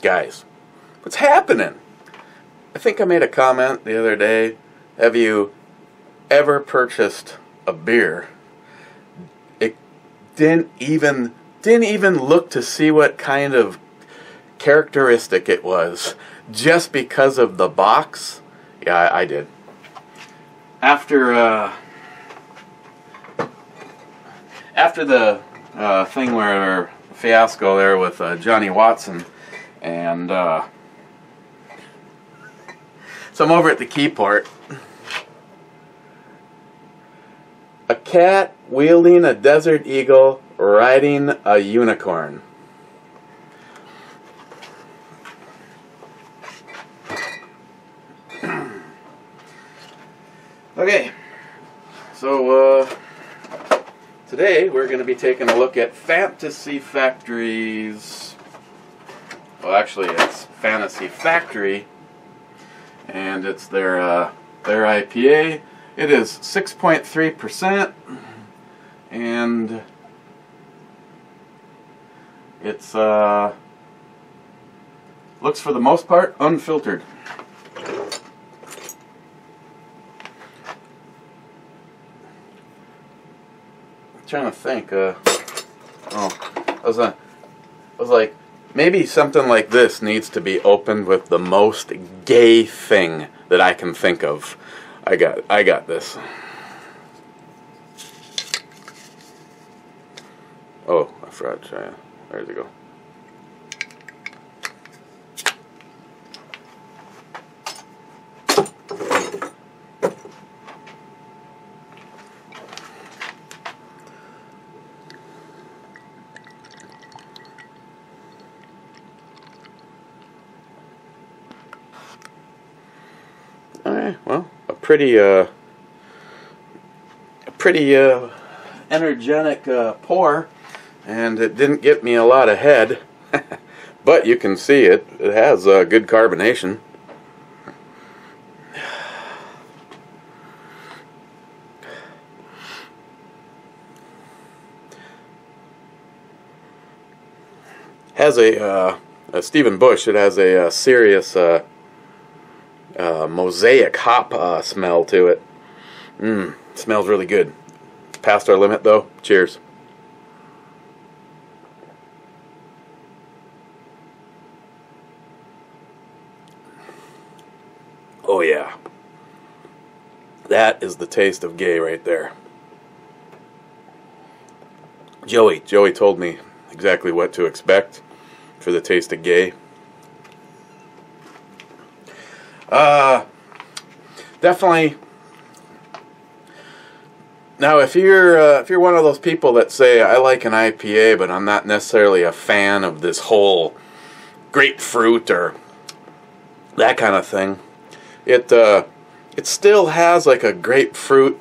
Guys, what's happening? I think I made a comment the other day. Have you ever purchased a beer? It didn't even look to see what kind of characteristic it was, just because of the box. Yeah, I did. After the thing where fiasco there with Johnny Watson, and so I'm over at the Keyport. A cat wielding a desert eagle riding a unicorn. Okay, so today we're going to be taking a look at Fantasy Factory's, well actually it's Fantasy Factory, and it's their IPA. It is 6.3%, and it's looks for the most part unfiltered. Trying to think. I was like, maybe something like this needs to be opened with the most gay thing that I can think of. I got this. Oh, I forgot to try. There you go. Okay, well, a pretty energetic pour, and it didn't get me a lot of head, but you can see it has good carbonation. Has a Stephen Bush. It has a serious mosaic hop smell to it. Smells really good. It's past our limit though. Cheers. Oh yeah. That is the taste of gay right there. Joey told me exactly what to expect for the taste of gay. Definitely. Now, if you're one of those people that say I like an IPA, but I'm not necessarily a fan of this whole grapefruit or that kind of thing, it still has like a grapefruit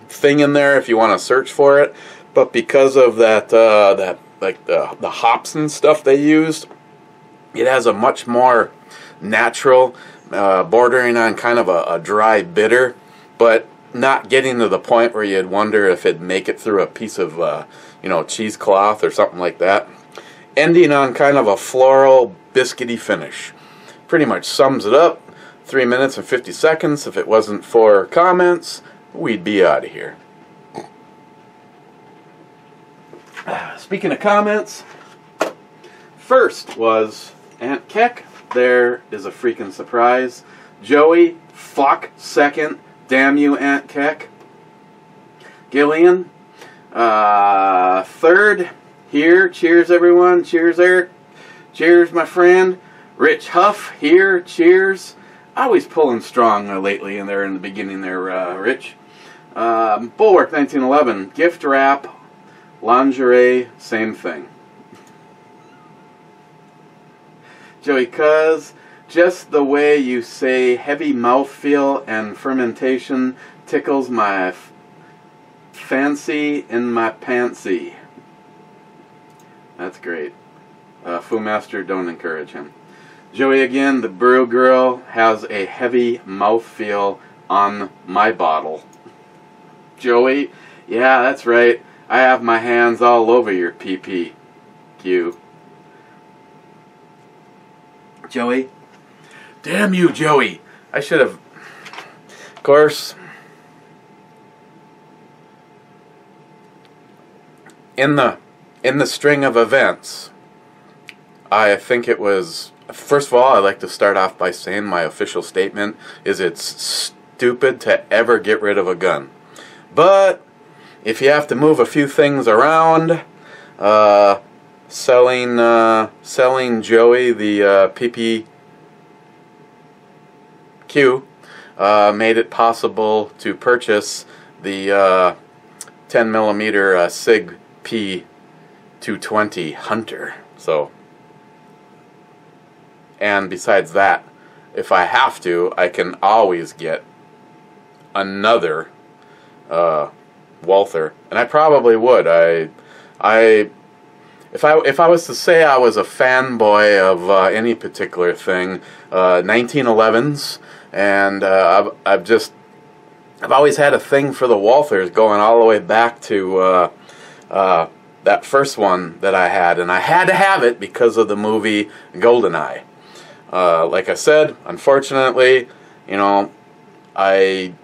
thing in there if you want to search for it, but because of that like the hops and stuff they used, it has a much more natural, bordering on kind of a dry bitter, but not getting to the point where you'd wonder if it'd make it through a piece of cheesecloth or something like that. Ending on kind of a floral, biscuity finish. Pretty much sums it up. 3 minutes and 50 seconds. If it wasn't for comments, we'd be out of here. Speaking of comments, first was Aunt Keck. There is a freaking surprise. Joey, fuck, second. Damn you, Aunt Keck. Gillian, third. Here, cheers everyone. Cheers, Eric. Cheers, my friend. Rich Huff, here, cheers. Always pulling strong lately in there in the beginning there, Rich. Bulwark 1911, gift wrap, lingerie, same thing. Joey Cuz, just the way you say heavy mouthfeel and fermentation tickles my fancy in my pantsy. That's great. Foo Master, don't encourage him. Joey again, the brew girl has a heavy mouthfeel on my bottle. Joey, yeah, that's right. I have my hands all over your PP. Q. Joey. Damn you, Joey. I should have... Of course, in the string of events, I think it was... First of all, I'd like to start off by saying my official statement is it's stupid to ever get rid of a gun. But if you have to move a few things around, selling Joey the PPQ made it possible to purchase the 10mm SIG P220 Hunter. So, and besides that, if I have to, I can always get another Walther, and I probably would. If I was to say I was a fanboy of any particular thing, 1911s, and I've always had a thing for the Walthers, going all the way back to that first one that I had, and I had to have it because of the movie GoldenEye. Like I said, unfortunately, you know, I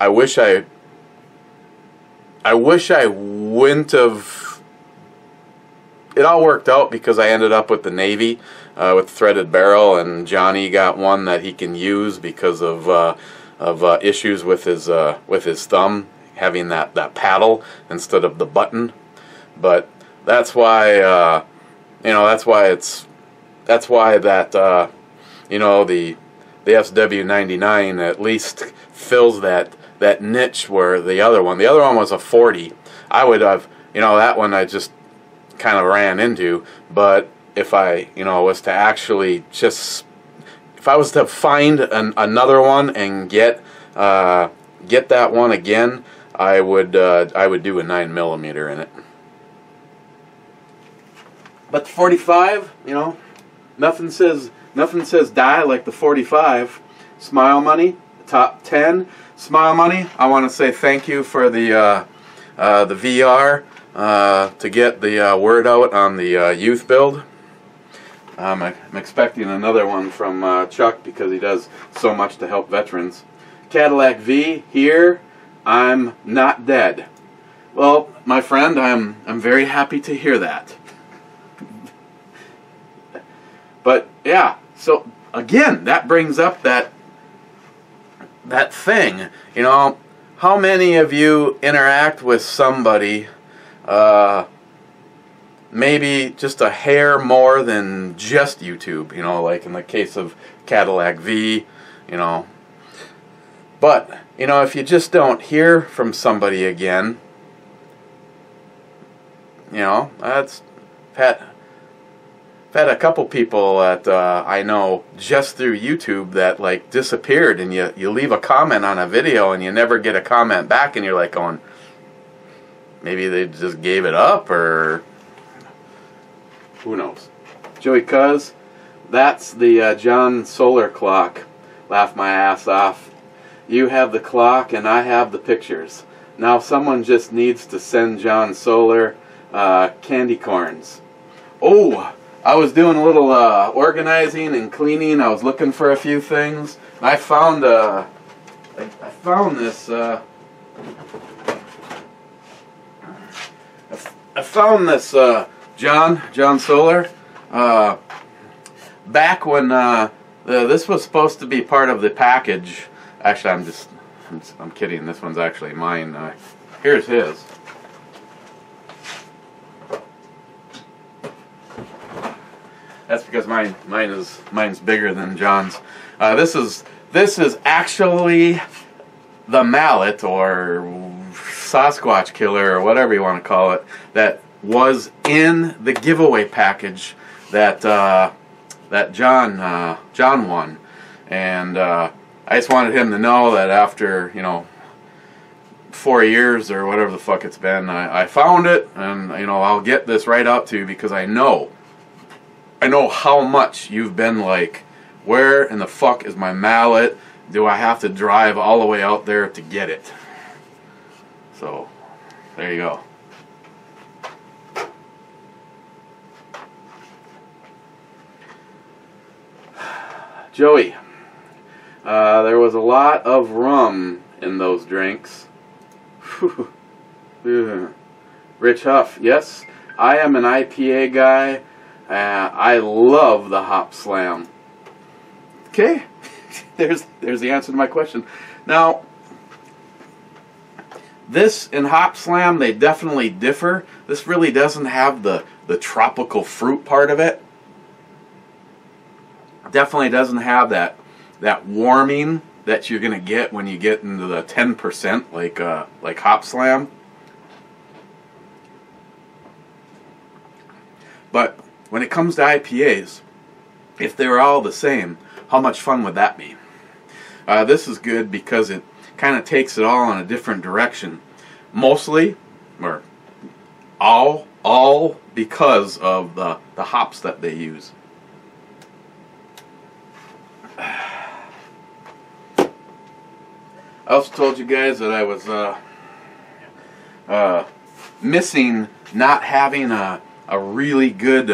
wish I wouldn't have. It all worked out because I ended up with the Navy with threaded barrel, and Johnny got one that he can use because of issues with his thumb, having that paddle instead of the button. But that's why you know, that's why that you know, the SW99 at least fills that niche where the other one was a 40. I would have, you know, that one I just kind of ran into. But if I, you know, was to actually just, if I was to find another one and get that one again, I would do a 9mm in it. But the 45, you know, nothing says die like the 45. Smile Money, top 10. Smile Money, I want to say thank you for the VR to get the word out on the youth build. I'm expecting another one from Chuck because he does so much to help veterans. Cadillac V, here, I'm not dead. Well, my friend, I'm very happy to hear that. But yeah, so again, that brings up that thing, you know, how many of you interact with somebody maybe just a hair more than just YouTube, you know, like in the case of Cadillac V, you know. But, you know, if you just don't hear from somebody again, you know, that's I've had a couple people that I know just through YouTube that like disappeared, and you leave a comment on a video and you never get a comment back, and you're like going, maybe they just gave it up, or who knows. Joey Cuz, that's the John Solar clock. Laugh my ass off. You have the clock and I have the pictures. Now someone just needs to send John Solar candy corns. Oh, I was doing a little organizing and cleaning. I was looking for a few things. I found this. I found this John Solar back when this was supposed to be part of the package. Actually, I'm kidding. This one's actually mine. Here's his. That's because mine's bigger than John's. This is actually the mallet or Sasquatch killer or whatever you want to call it that was in the giveaway package that John won, and I just wanted him to know that after, you know, 4 years or whatever the fuck it's been, I found it, and you know, I'll get this right out to you because I know how much you've been like, where in the fuck is my mallet? Do I have to drive all the way out there to get it? So, there you go. Joey, there was a lot of rum in those drinks. Rich Huff, yes, I am an IPA guy. I love the Hop Slam. Okay, there's the answer to my question. Now, this and Hop Slam, they definitely differ. This really doesn't have the tropical fruit part of it. Definitely doesn't have that warming that you're gonna get when you get into the 10% like Hop Slam. But when it comes to IPAs, if they're all the same, how much fun would that be? This is good because it kind of takes it all in a different direction. Mostly, or all because of the hops that they use. I also told you guys that I was missing not having a really good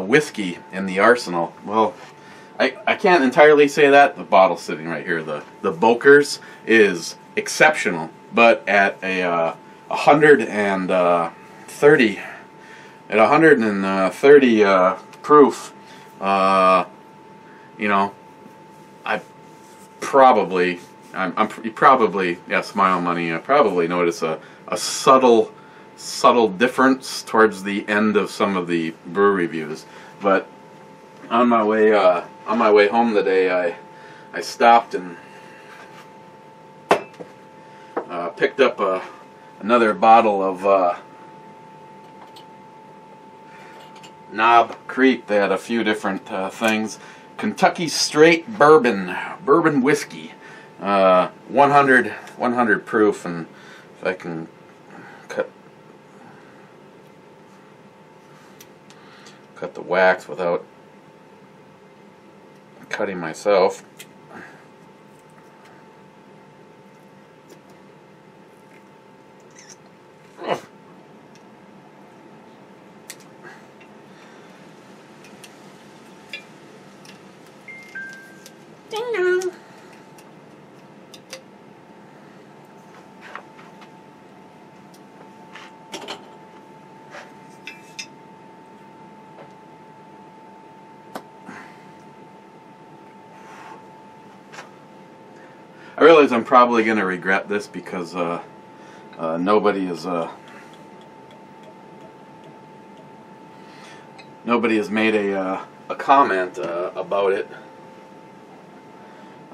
whiskey in the arsenal. Well, I can't entirely say that. The bottle's sitting right here. The Boker's is exceptional, but at a 130 proof, you know, you probably, yeah, smile money. I probably notice a subtle difference towards the end of some of the brew reviews. But on my way home today, I stopped and picked up another bottle of Knob Creek. They had a few different things. Kentucky Straight Bourbon whiskey, 100 proof, and if I can cut the wax without cutting myself. Ding dong. I realize I'm probably going to regret this because nobody has made a comment about it.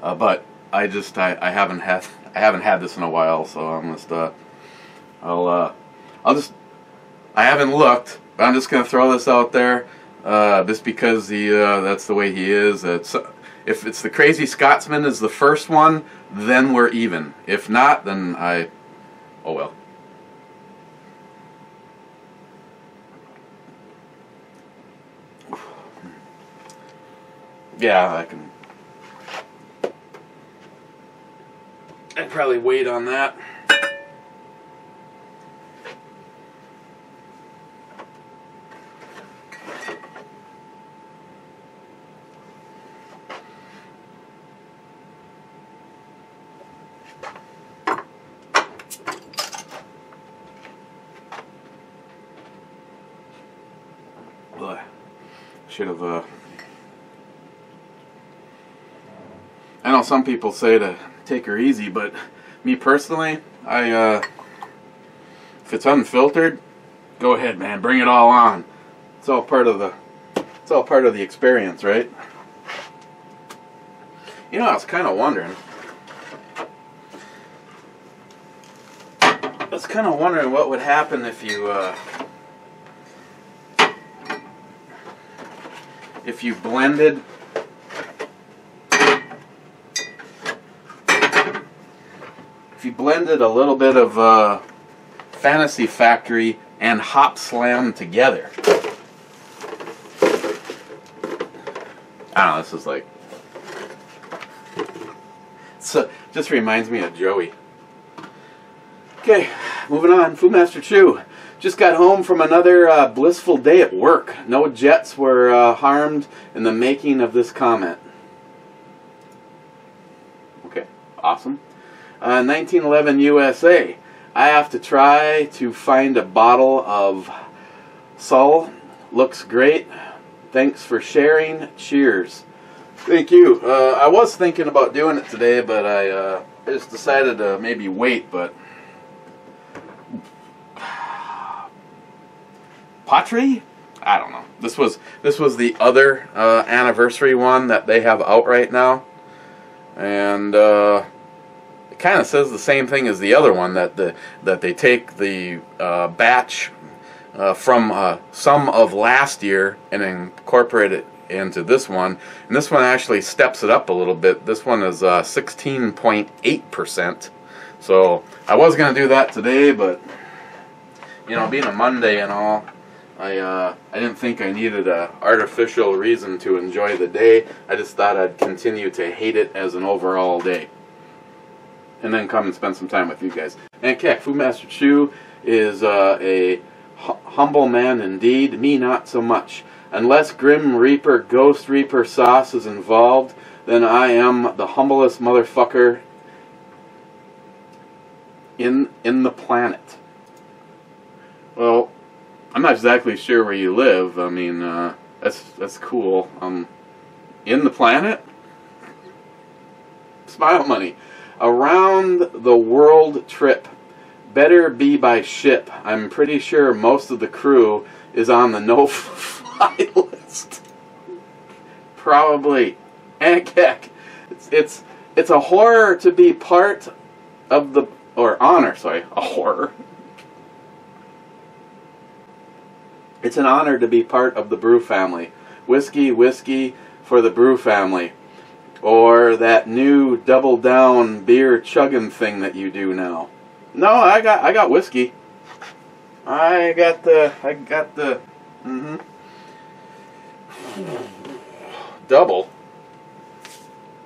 But I haven't had this in a while, so I'm just I haven't looked, but I'm just gonna throw this out there, just because that's the way he is. If it's the Crazy Scotsman is the first one, then we're even. If not, then oh well. Yeah, I'd probably wait on that. Should have I know some people say to take her easy, but me personally, if it's unfiltered, go ahead, man, bring it all on. It's all part of the experience, right? You know, I was kind of wondering. What would happen if you blended a little bit of Fantasy Factory and Hop Slam together. I don't know, this is like, so just reminds me of Joey. Okay, moving on. Foodmaster Chew. Just got home from another blissful day at work. No jets were harmed in the making of this comment. Awesome. 1911 USA. I have to try to find a bottle of Sol. Looks great. Thanks for sharing. Cheers. Thank you. I was thinking about doing it today, but I just decided to maybe wait. But Patry? I don't know. This was the other anniversary one that they have out right now, and it kind of says the same thing as the other one, that they take the batch from some of last year and incorporate it into this one, and this one actually steps it up a little bit. This one is 16.8%. So I was going to do that today, but you know, being a Monday and all, I didn't think I needed an artificial reason to enjoy the day. I just thought I'd continue to hate it as an overall day, and then come and spend some time with you guys. And Keck, Foodmaster Chew is a humble man indeed. Me, not so much. Unless Grim Reaper, Ghost Reaper sauce is involved, then I am the humblest motherfucker in the planet. Well, I'm not exactly sure where you live. I mean, that's cool. In the planet? Smile money. Around the world trip. Better be by ship. I'm pretty sure most of the crew is on the no-fly list. Probably. And heck, it's a horror to be part of the, or honor, sorry, a horror. It's an honor to be part of the Brew family. Whiskey, whiskey for the Brew family. Or that new double down beer chugging thing that you do now. No, I got whiskey. I got the double.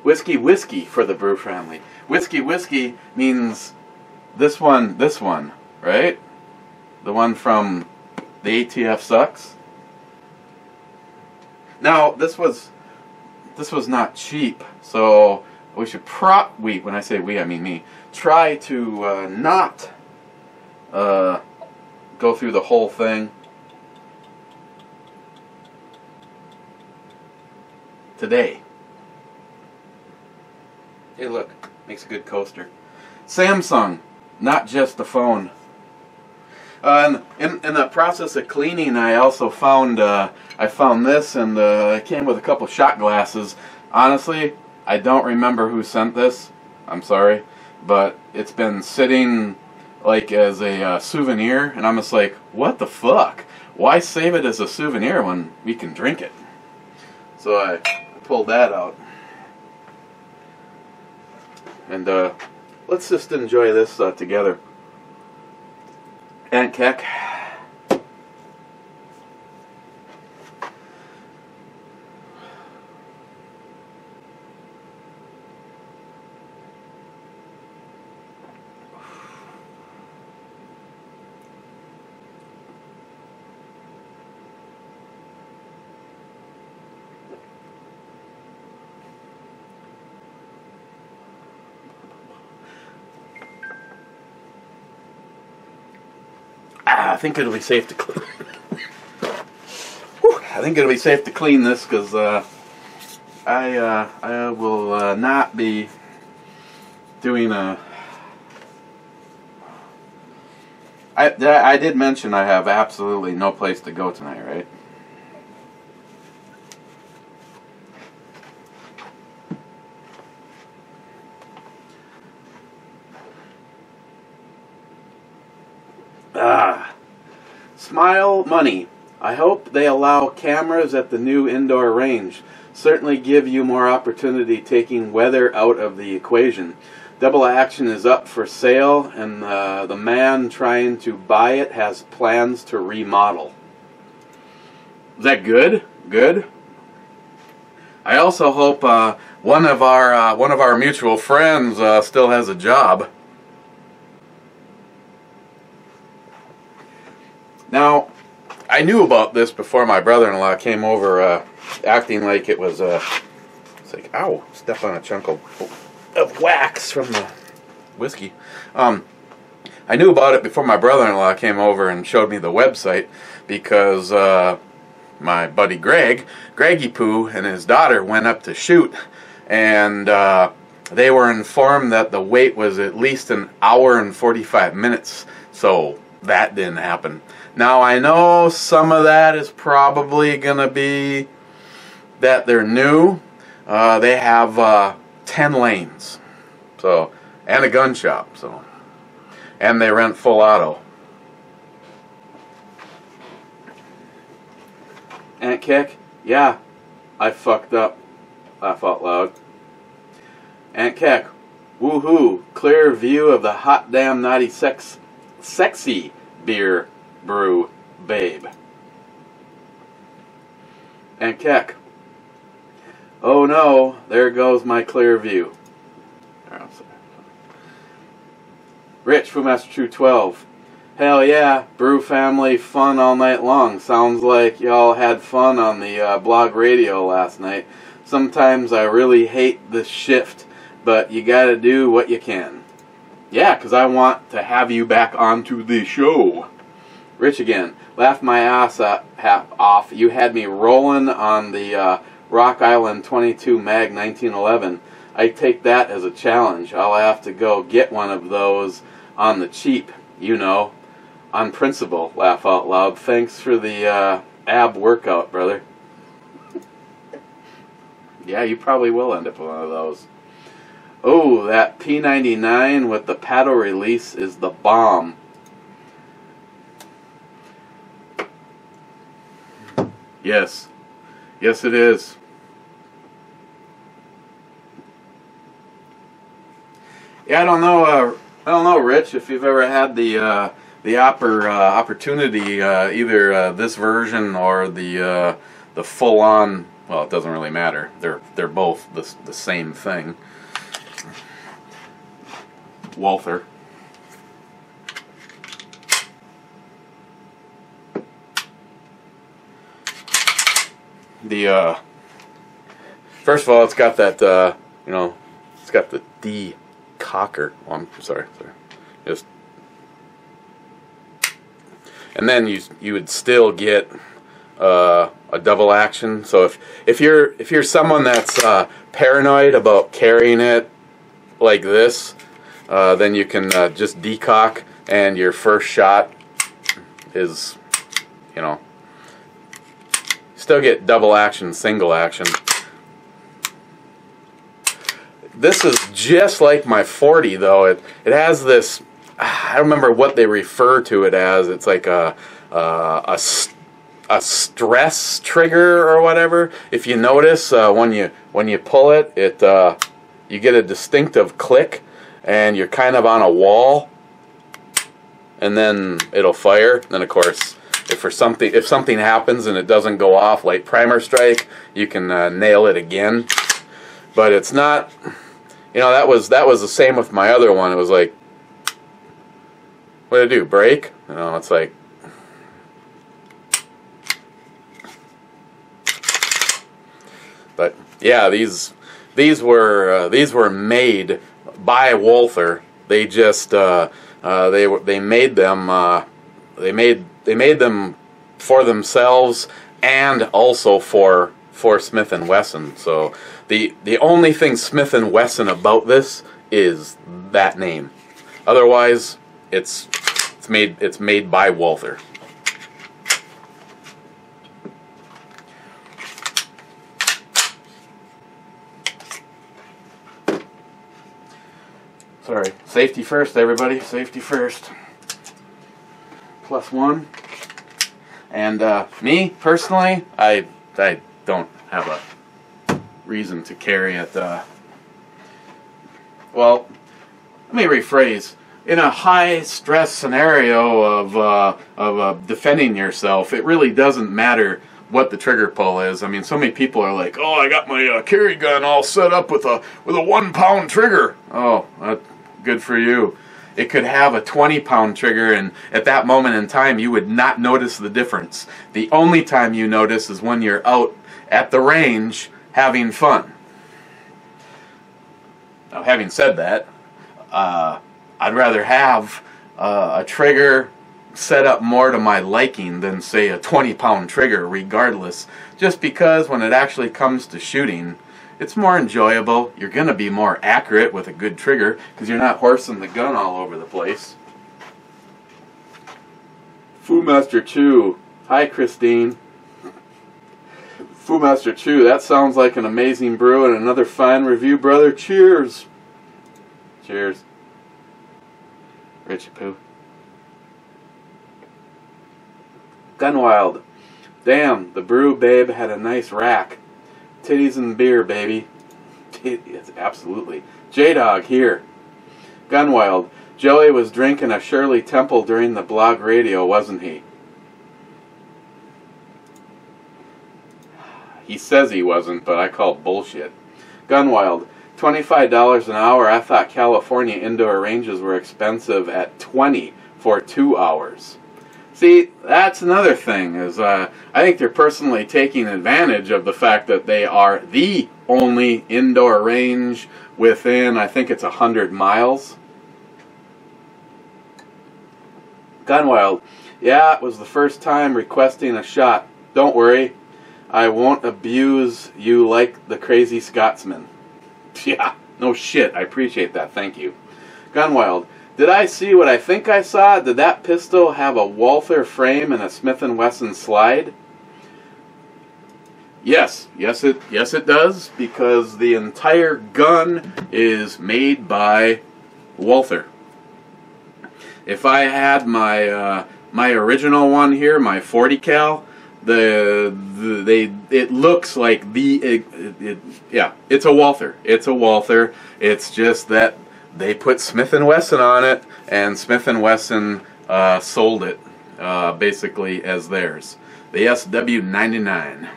Whiskey for the Brew family. Whiskey means this one, right? The one from the ATF Sucks. Now, this was not cheap, so we should when I say we, I mean me, try to not go through the whole thing today. Hey, look, makes a good coaster. Samsung, not just the phone. In the process of cleaning, I also found this, and it came with a couple shot glasses. Honestly, I don't remember who sent this. I'm sorry, but it's been sitting like as a souvenir, and I'm just like, what the fuck? Why save it as a souvenir when we can drink it? So I pulled that out, and let's just enjoy this together. And Keck. I think it'll be safe to clean. I think it'll be safe to clean this, because I will not be doing a. I did mention I have absolutely no place to go tonight, right? Smile money. I hope they allow cameras at the new indoor range. Certainly give you more opportunity taking weather out of the equation. Double Action is up for sale, and the man trying to buy it has plans to remodel. Is that good? Good. I also hope one of our mutual friends still has a job. Now, I knew about this before my brother-in-law came over, acting like it was, it's like, ow, step on a chunk of, of wax from the whiskey. I knew about it before my brother-in-law came over and showed me the website because my buddy Greggy Poo, and his daughter went up to shoot, and they were informed that the wait was at least an hour and 45 minutes, so that didn't happen. Now I know some of that is probably going to be that they're new. They have 10 lanes, so, and a gun shop, so, and they rent full auto. Aunt Kick, yeah, I fucked up. Laugh out loud. Aunt Kick, woohoo! Clear view of the hot damn naughty sexy beer brew babe. Aunt Kick, oh no, there goes my clear view. Rich, Foodmaster True 12. Hell yeah, brew family fun all night long. Sounds like y'all had fun on the blog radio last night. Sometimes I really hate this shift, but you gotta do what you can. Yeah, 'cause I want to have you back onto the show. Rich again. Laughed my ass off. You had me rolling on the Rock Island 22 Mag 1911. I take that as a challenge. I'll have to go get one of those on the cheap, you know. On principle, laugh out loud. Thanks for the ab workout, brother. Yeah, you probably will end up with one of those. Oh, that P99 with the paddle release is the bomb. Yes. Yes, it is. Yeah, I don't know, Rich, if you've ever had the opportunity, either this version or the full-on. Well, it doesn't really matter. They're both the same thing. Walther. The first of all, it's got that it's got the D cocker. Oh, I'm sorry. Just. And then you would still get a double action. So if you're someone that's paranoid about carrying it like this, then you can just decock, and your first shot is, still get double action, single action. This is just like my 40, though. It has this. I don't remember what they refer to it as. It's like a stress trigger or whatever. If you notice, when you pull it, you get a distinctive click, and you're kind of on a wall, and then it'll fire. And then, of course, if something happens and it doesn't go off, like primer strike, you can nail it again. But it's not. That was the same with my other one. It was like, what did it do? Break? It's like, but yeah, these were made by Walther. They just they made them for themselves and also for Smith & Wesson. So the only thing Smith & Wesson about this is that name. Otherwise, it's made by Walther. Sorry. Safety first, everybody. Safety first. +1. And me personally, I don't have a reason to carry it. Well, let me rephrase. In a high-stress scenario of defending yourself, it really doesn't matter what the trigger pull is. I mean, so many people are like, "Oh, I got my carry gun all set up with a 1-pound trigger." Oh, good for you. It could have a 20-pound trigger, and at that moment in time, you would not notice the difference. The only time you notice is when you're out at the range having fun. Now, having said that, I'd rather have a trigger set up more to my liking than, say, a 20-pound trigger, regardless. Just because when it actually comes to shooting, it's more enjoyable. You're going to be more accurate with a good trigger because you're not horsing the gun all over the place. Foodmaster Chew. Hi, Christine. Foodmaster Chew, that sounds like an amazing brew and another fine review, brother. Cheers. Cheers. Richie Poo. Gunwild. Damn, the brew babe had a nice rack. Titties and beer, baby. It's absolutely. J-Dog here. Gunwild. Joey was drinking a Shirley Temple during the blog radio, wasn't he? He says he wasn't, but I call bullshit. Gunwild. $25 an hour. I thought California indoor ranges were expensive at $20 for 2 hours. See, that's another thing, is I think they're personally taking advantage of the fact that they are the only indoor range within, I think it's 100 miles. Gunwild. Yeah, it was the first time requesting a shot. Don't worry, I won't abuse you like the crazy Scotsman. Yeah, no shit, I appreciate that, thank you. Gunwild. Did I see what I think I saw? Did that pistol have a Walther frame and a Smith & Wesson slide? Yes it does, because the entire gun is made by Walther. If I had my my original one here, my 40 cal, it looks like yeah, it's a Walther. It's a Walther. It's just that they put Smith & Wesson on it, and Smith & Wesson sold it basically as theirs. The SW99.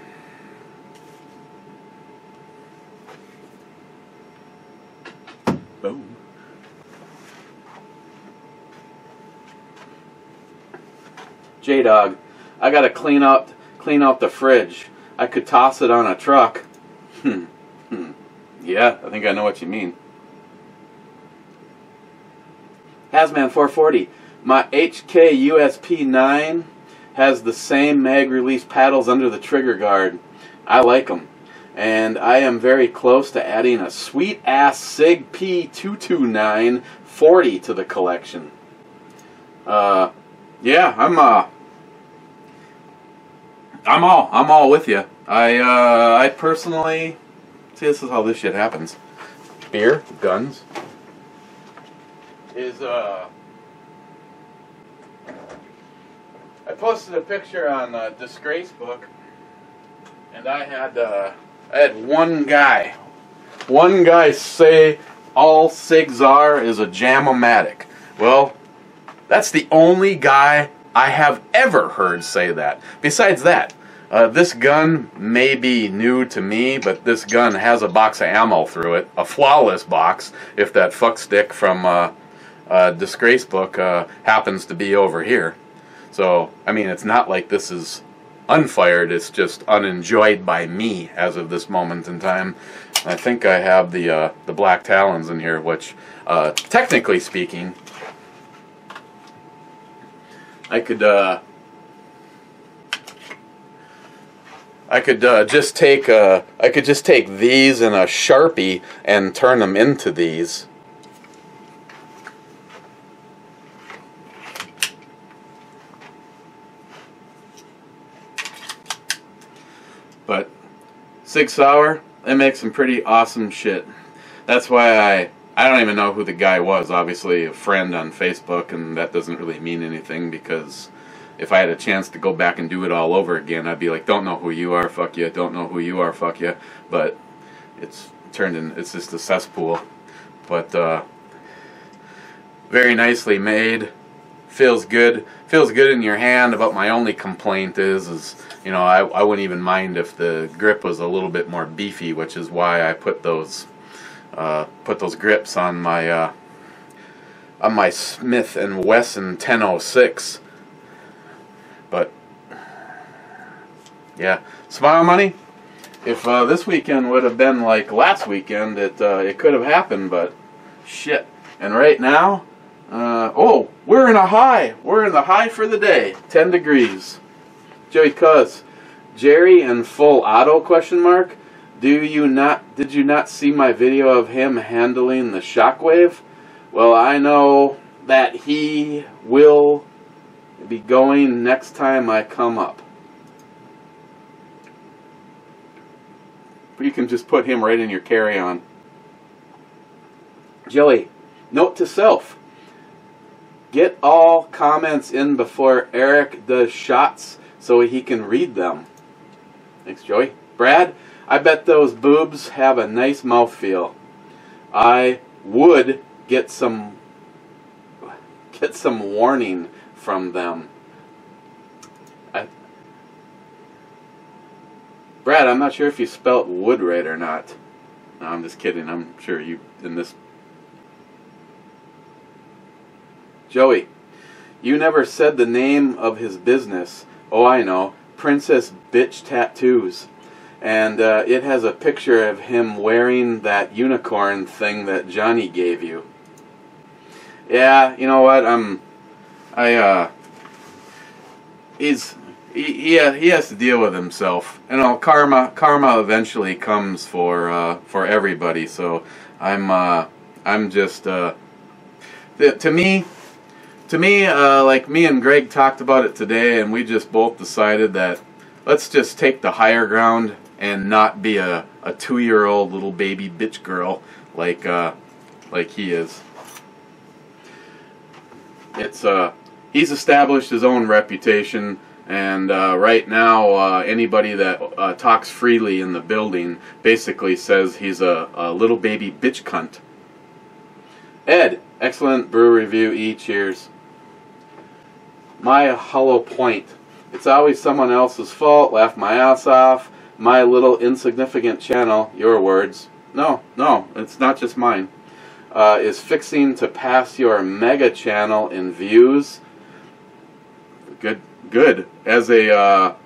Boom. J-Dog, I gotta clean out the fridge. I could toss it on a truck. Yeah, I think I know what you mean. Hazman 440. My HK USP9 has the same mag release paddles under the trigger guard. I like them. And I am very close to adding a sweet ass SIG P229 40 to the collection. Yeah, I'm all with you. I personally, see, this is how this shit happens. Beer, guns, is I posted a picture on Disgrace Book, and I had one guy say all SIGs are is a jam-o-matic. Well, that's the only guy I have ever heard say that. Besides that, this gun may be new to me, but this gun has a box of ammo through it. A flawless box, if that fuckstick from Disgrace Book happens to be over here. So, I mean, it's not like this is unfired, it's just unenjoyed by me as of this moment in time. I think I have the Black Talons in here, which, technically speaking, I could just take these and a Sharpie and turn them into these. But Sig Sauer, they make some pretty awesome shit. That's why I don't even know who the guy was. Obviously a friend on Facebook, and that doesn't really mean anything, because if I had a chance to go back and do it all over again, I'd be like, don't know who you are, fuck you, don't know who you are, fuck you. But it's just a cesspool. But very nicely made. Feels good in your hand. About my only complaint is you know, I wouldn't even mind if the grip was a little bit more beefy, which is why I put those grips on my Smith & Wesson 1006. But yeah, Smile Money, If this weekend would have been like last weekend, it could have happened, but shit. And right now, oh, we're in a high. We're in the high for the day, 10 degrees. Joey Cuz, Jerry and full auto question mark. Did you not see my video of him handling the shockwave? Well, I know that he will be going next time I come up. You can just put him right in your carry-on. Joey, note to self. Get all comments in before Eric does shots so he can read them. Thanks, Joey. Brad, I bet those boobs have a nice mouthfeel. I would get some warning from them. Brad, I'm not sure if you spelt wood right or not. No, I'm just kidding. I'm sure you in this. Joey, you never said the name of his business. Oh, I know. Princess Bitch Tattoos. And it has a picture of him wearing that unicorn thing that Johnny gave you. Yeah, you know what? He has to deal with himself. You know, karma eventually comes for everybody. So I'm just to me, like me and Greg talked about it today, and we just both decided that let's just take the higher ground and not be a 2-year-old little baby bitch girl like he is. He's established his own reputation. And right now, anybody that talks freely in the building basically says he's a little baby bitch cunt. Ed, excellent brew review. Cheers. My hollow point. It's always someone else's fault. Laugh my ass off. My little insignificant channel, your words. No, it's not just mine. Is fixing to pass your mega channel in views. Good. As a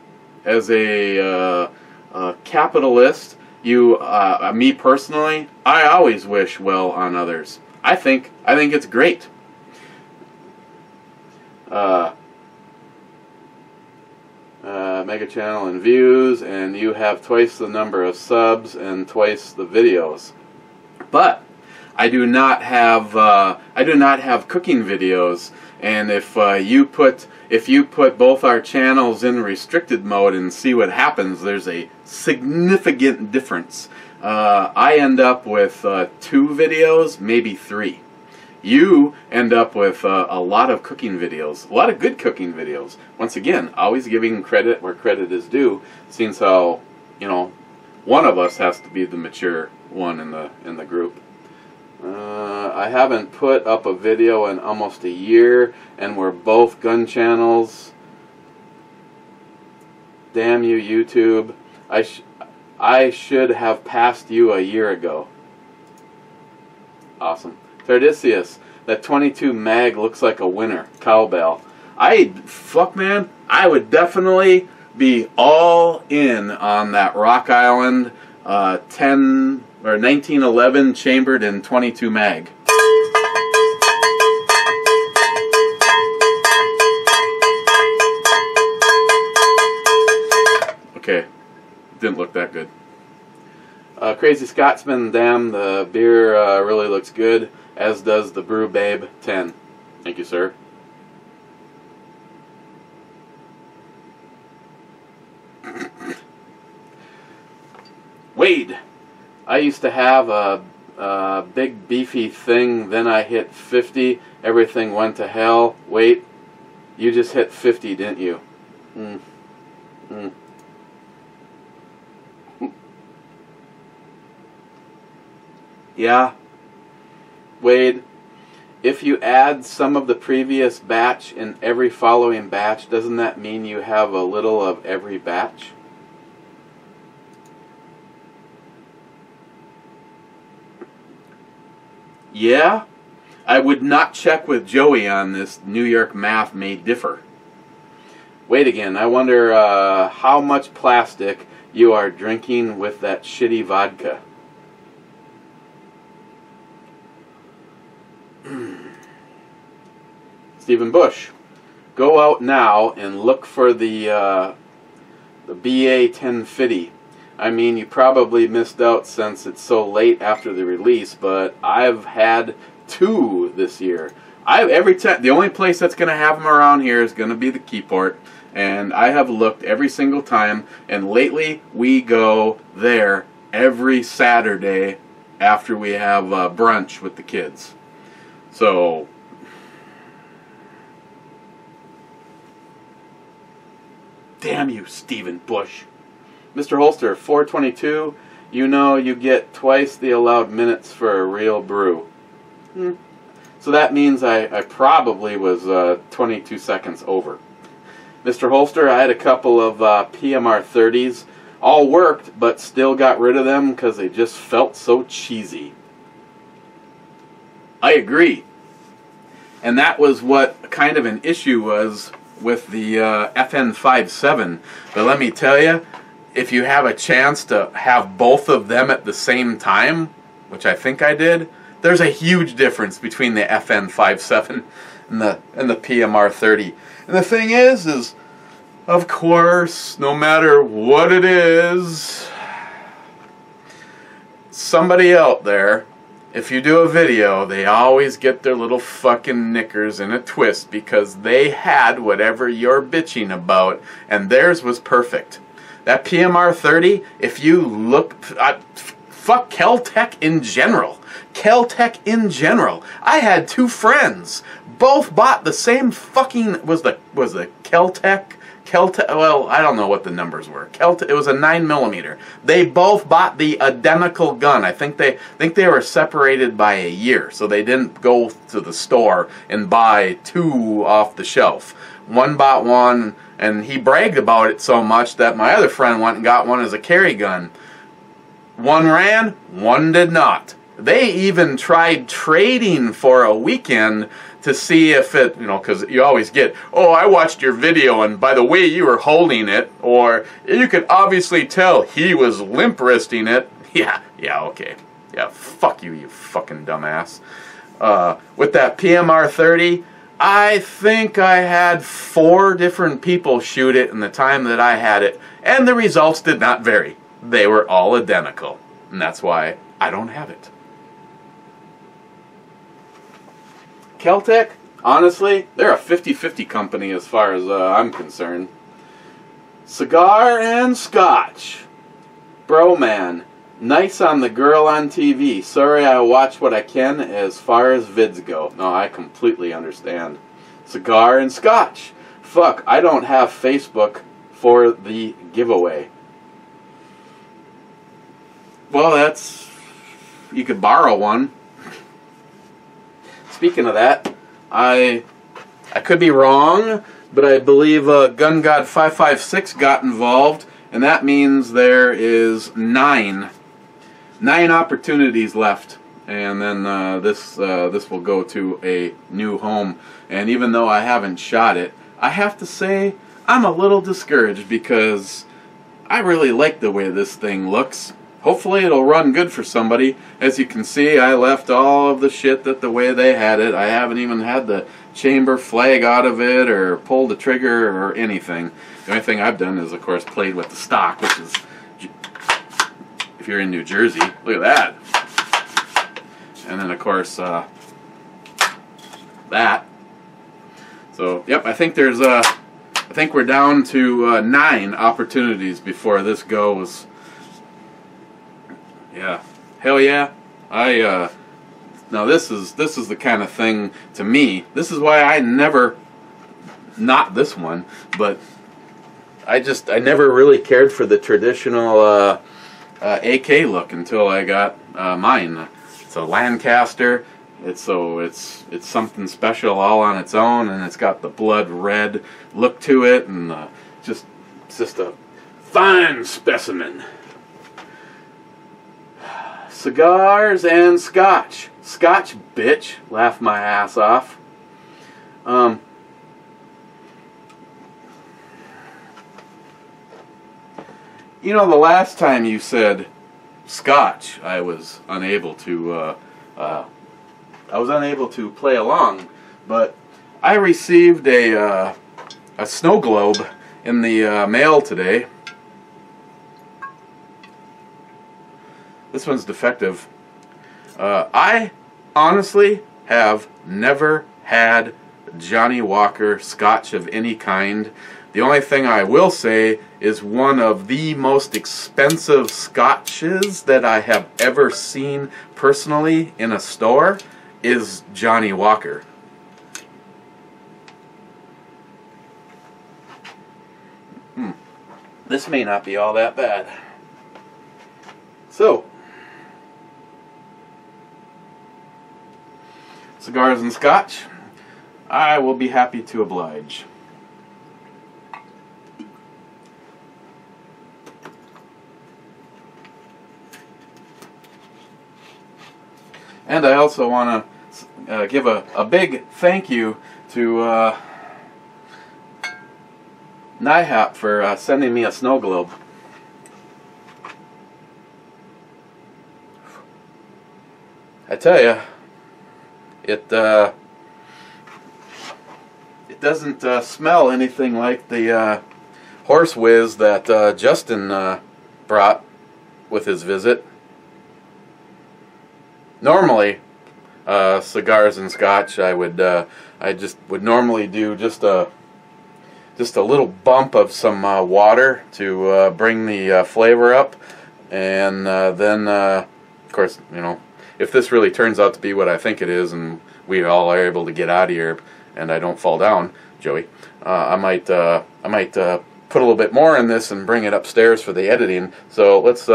capitalist, me personally, I always wish well on others. I think it's great. Mega channel and views, and you have twice the number of subs and twice the videos. But I do not have cooking videos, and if you put both our channels in restricted mode and see what happens, there's a significant difference. I end up with 2 videos, maybe 3. You end up with a lot of cooking videos, a lot of good cooking videos. Once again, always giving credit where credit is due, since how, you know, one of us has to be the mature one in the group. I haven't put up a video in almost a year, and we're both gun channels. Damn you, YouTube. I should have passed you a year ago. Awesome. Tardisius, that 22 mag looks like a winner. Cowbell. Fuck man, I would definitely be all in on that Rock Island 1911 chambered in 22 mag. Okay, didn't look that good. Crazy Scotsman, damn, the beer really looks good, as does the Brew Babe 10. Thank you, sir. Wade, I used to have a big beefy thing, then I hit 50, everything went to hell. Wait, you just hit 50, didn't you? Yeah. Wade, if you add some of the previous batch in every following batch, doesn't that mean you have a little of every batch? Yeah? I would not check with Joey on this. New York math may differ. Wait again, I wonder how much plastic you are drinking with that shitty vodka. Stephen Bush, go out now and look for the BA 1050. I mean, you probably missed out since it's so late after the release, but I've had 2 this year. Every time, the only place that's going to have them around here is going to be the Keyport, and I have looked every single time, and lately we go there every Saturday after we have brunch with the kids. So, damn you, Stephen Bush. Mr. Holster, 422, you know you get twice the allowed minutes for a real brew. So that means I probably was 22 seconds over. Mr. Holster, I had a couple of PMR 30s. All worked, but still got rid of them because they just felt so cheesy. I agree. And that was what kind of an issue was with the FN57. But let me tell you, if you have a chance to have both of them at the same time, which I think I did, there's a huge difference between the FN57 and the PMR 30. And the thing is, of course, no matter what it is, somebody out there, if you do a video, they always get their little fucking knickers in a twist because they had whatever you're bitching about, and theirs was perfect. That PMR 30, if you look, fuck Kel-Tec in general. Kel-Tec in general. I had 2 friends, both bought the same fucking, was the Kel-Tec, well, I don't know what the numbers were. It was a 9mm. They both bought the identical gun. I think they were separated by a year, so they didn't go to the store and buy 2 off the shelf. One bought one, and he bragged about it so much that my other friend went and got one as a carry gun. One ran, one did not. They even tried trading for a weekend to see if it, because you always get, oh, I watched your video and by the way you were holding it, or you could obviously tell he was limp wristing it. Yeah, okay. Yeah, fuck you, you fucking dumbass. With that PMR 30, I think I had 4 different people shoot it in the time that I had it, and the results did not vary. They were all identical, and that's why I don't have it. Kel-Tec, honestly, they're a 50-50 company as far as I'm concerned. Cigar and Scotch. Bro man, nice on the girl on TV. Sorry, I watch what I can as far as vids go. No, I completely understand. Cigar and Scotch. Fuck, I don't have Facebook for the giveaway. Well, you could borrow one. Speaking of that, I could be wrong, but I believe Gun God 556 got involved, and that means there is 9 opportunities left, and then this will go to a new home. And even though I haven't shot it, I have to say I'm a little discouraged because I really like the way this thing looks. Hopefully it'll run good for somebody. As you can see, I left all of the shit the way they had it. I haven't even had the chamber flag out of it or pulled the trigger or anything. The only thing I've done is, of course, played with the stock, which is, if you're in New Jersey, look at that. And then, of course, that. So, yep, I think we're down to 9 opportunities before this goes. Yeah, hell yeah. Now this is the kind of thing, to me, this is why I never, not this one, but I never really cared for the traditional AK look until I got mine. It's a Lancaster. It's something special all on its own, and it's got the blood red look to it, and it's just a fine specimen. Cigars and Scotch. Scotch, bitch. Laugh my ass off. You know, the last time you said Scotch, I was unable to play along, but I received a snow globe in the mail today. This one's defective. I honestly have never had Johnny Walker Scotch of any kind. The only thing I will say is one of the most expensive Scotches that I have ever seen personally in a store is Johnny Walker. This may not be all that bad. So, cigars and Scotch, I will be happy to oblige. And I also want to give a big thank you to NIHAP for sending me a snow globe. I tell you, it doesn't smell anything like the horse whiz that Justin brought with his visit. Normally, cigars and Scotch, I just would normally do just a little bump of some water to bring the flavor up, and then of course, you know, if this really turns out to be what I think it is, and we all are able to get out of here, and I don't fall down, Joey, I might put a little bit more in this and bring it upstairs for the editing. So let's.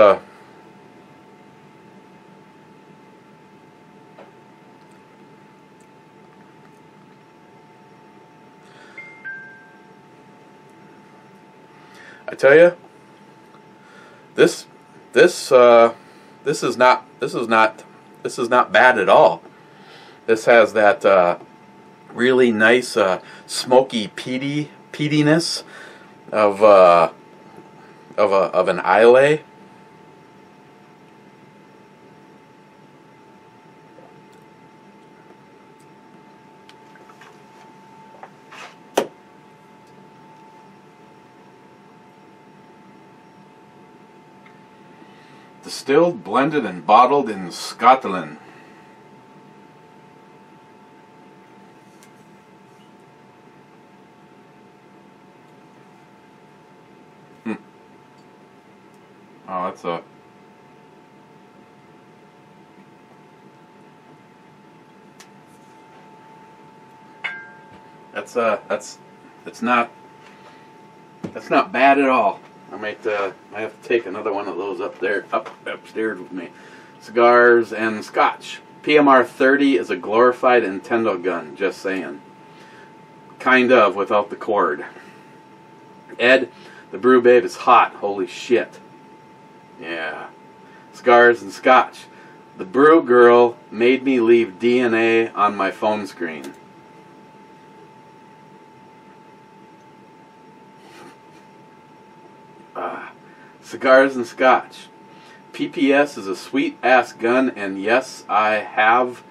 I tell you, this is not bad at all. This has that really nice smoky peatiness of an Islay. Distilled, blended, and bottled in Scotland. Oh, that's a... That's not bad at all. I might have to take another one of those upstairs with me. Cigars and Scotch. PMR 30 is a glorified Nintendo gun, just saying. Kind of, without the cord. Ed, the brew babe is hot, holy shit. Yeah. Cigars and Scotch. The brew girl made me leave DNA on my phone screen. Cigars and Scotch. PPS is a sweet-ass gun, and yes, I have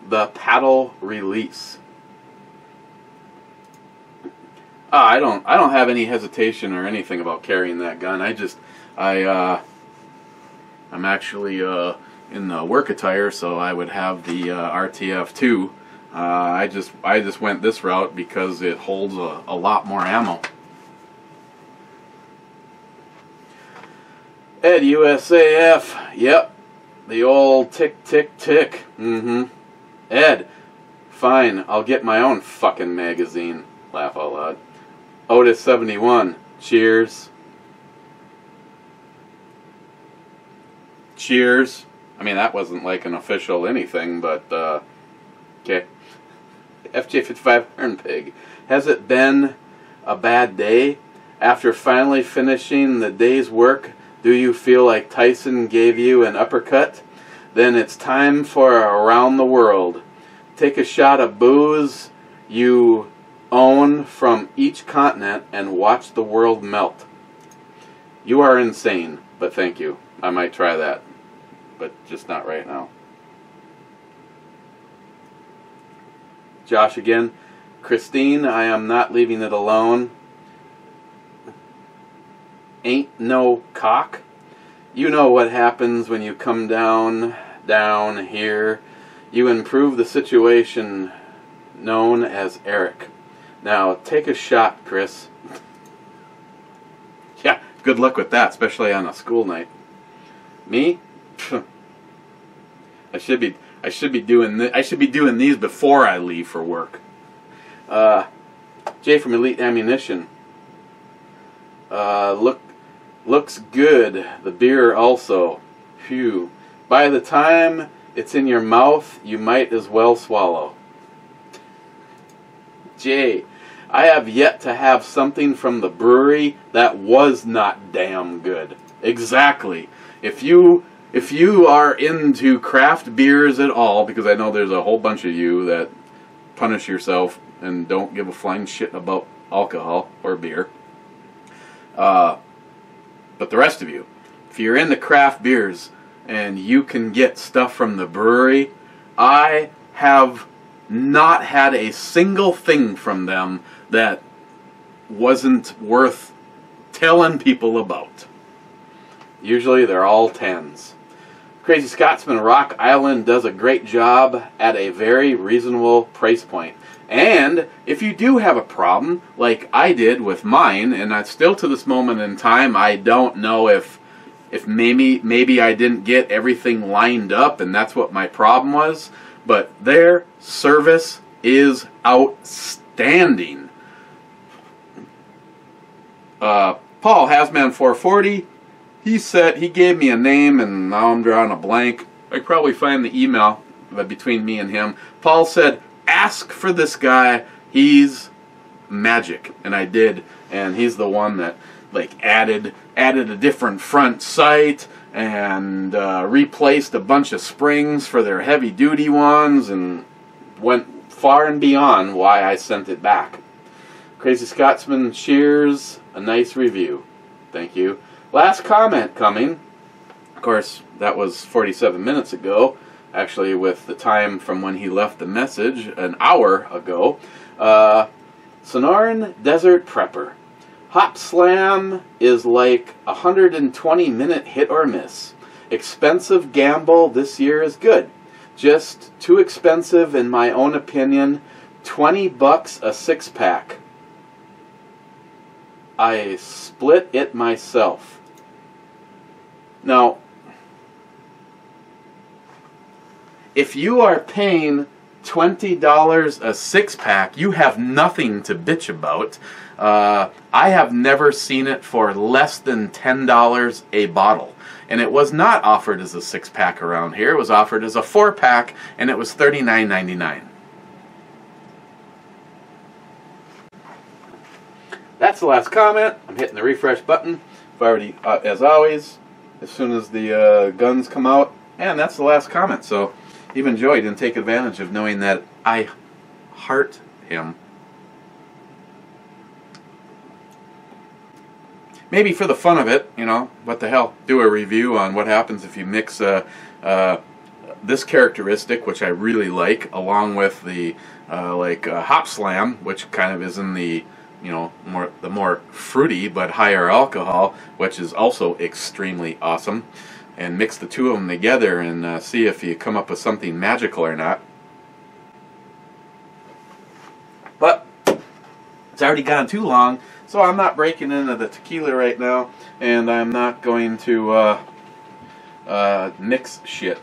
the paddle release. I don't have any hesitation or anything about carrying that gun. I'm actually in the work attire, so I would have the RTF2. I just went this route because it holds a lot more ammo. Ed, USAF. Yep. The old tick, tick, tick. Ed, fine, I'll get my own fucking magazine. Laugh out loud. Otis 71. Cheers. Cheers. I mean, that wasn't like an official anything, but, okay. FJ55 Horn Pig. Has it been a bad day? After finally finishing the day's work, do you feel like Tyson gave you an uppercut? Then it's time for Around the World. Take a shot of booze you own from each continent and watch the world melt. You are insane, but thank you. I might try that, but just not right now. Josh again. Christine, I am not leaving it alone. Ain't no cock. You know what happens when you come down here. You improve the situation known as Eric. Now, take a shot, Chris. Yeah, good luck with that, especially on a school night. Me? I should be doing these before I leave for work. Jay from Elite Ammunition. Looks good. The beer also. Phew. By the time it's in your mouth, you might as well swallow. Jay, I have yet to have something from the brewery that was not damn good. Exactly. If you are into craft beers at all, because I know there's a whole bunch of you that punish yourself and don't give a flying shit about alcohol or beer. But the rest of you, if you're into craft beers and you can get stuff from the brewery, I have not had a single thing from them that wasn't worth telling people about. Usually they're all 10s. Crazy Scotsman Rock Island does a great job at a very reasonable price point. And if you do have a problem, like I did with mine, and I still to this moment in time, I don't know if maybe I didn't get everything lined up and that's what my problem was, but their service is outstanding. Paul Hasman 440, he gave me a name and now I'm drawing a blank. I could probably find the email between me and him. Paul said, ask for this guy, he's magic, and I did, and he's the one that like added a different front sight and replaced a bunch of springs for their heavy duty ones and went far and beyond why I sent it back. Crazy Scotsman cheers, a nice review. Thank you. Last comment coming. Of course, that was 47 minutes ago. Actually, with the time from when he left the message, an hour ago. Sonoran Desert Prepper. Hop Slam is like a 120-minute hit or miss. Expensive gamble this year is good. Just too expensive in my own opinion. $20 a 6-pack. I split it myself. Now, if you are paying $20 a 6-pack, you have nothing to bitch about. I have never seen it for less than $10 a bottle. And it was not offered as a 6-pack around here. It was offered as a 4-pack, and it was $39.99. That's the last comment. I'm hitting the refresh button. I've already, as always, as soon as the guns come out. And that's the last comment. So even Joey didn't take advantage of knowing that I heart him. Maybe for the fun of it, you know, what the hell, do a review on what happens if you mix this characteristic, which I really like, along with the Hop Slam, which kind of is in the, you know, more fruity but higher alcohol, which is also extremely awesome, and mix the two of them together and see if you come up with something magical or not. But it's already gone too long, so I'm not breaking into the tequila right now, and I'm not going to mix shit.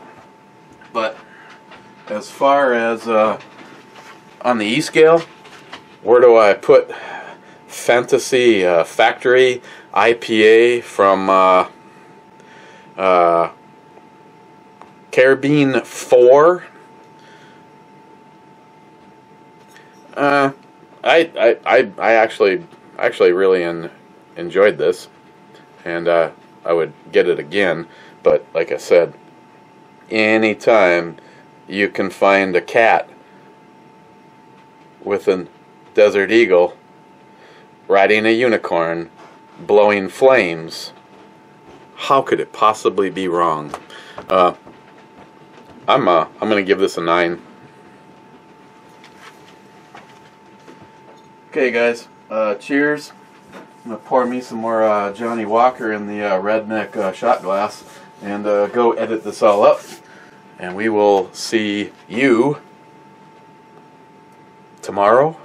But as far as on the E-scale, where do I put Fantasy Factory IPA from Carabine 4? I actually really enjoyed this, and I would get it again. But like I said, anytime you can find a cat with a desert eagle riding a unicorn, blowing flames How could it possibly be wrong? I'm going to give this a 9. Okay, guys. Cheers. I'm going to pour me some more Johnny Walker in the redneck shot glass and go edit this all up. And we will see you tomorrow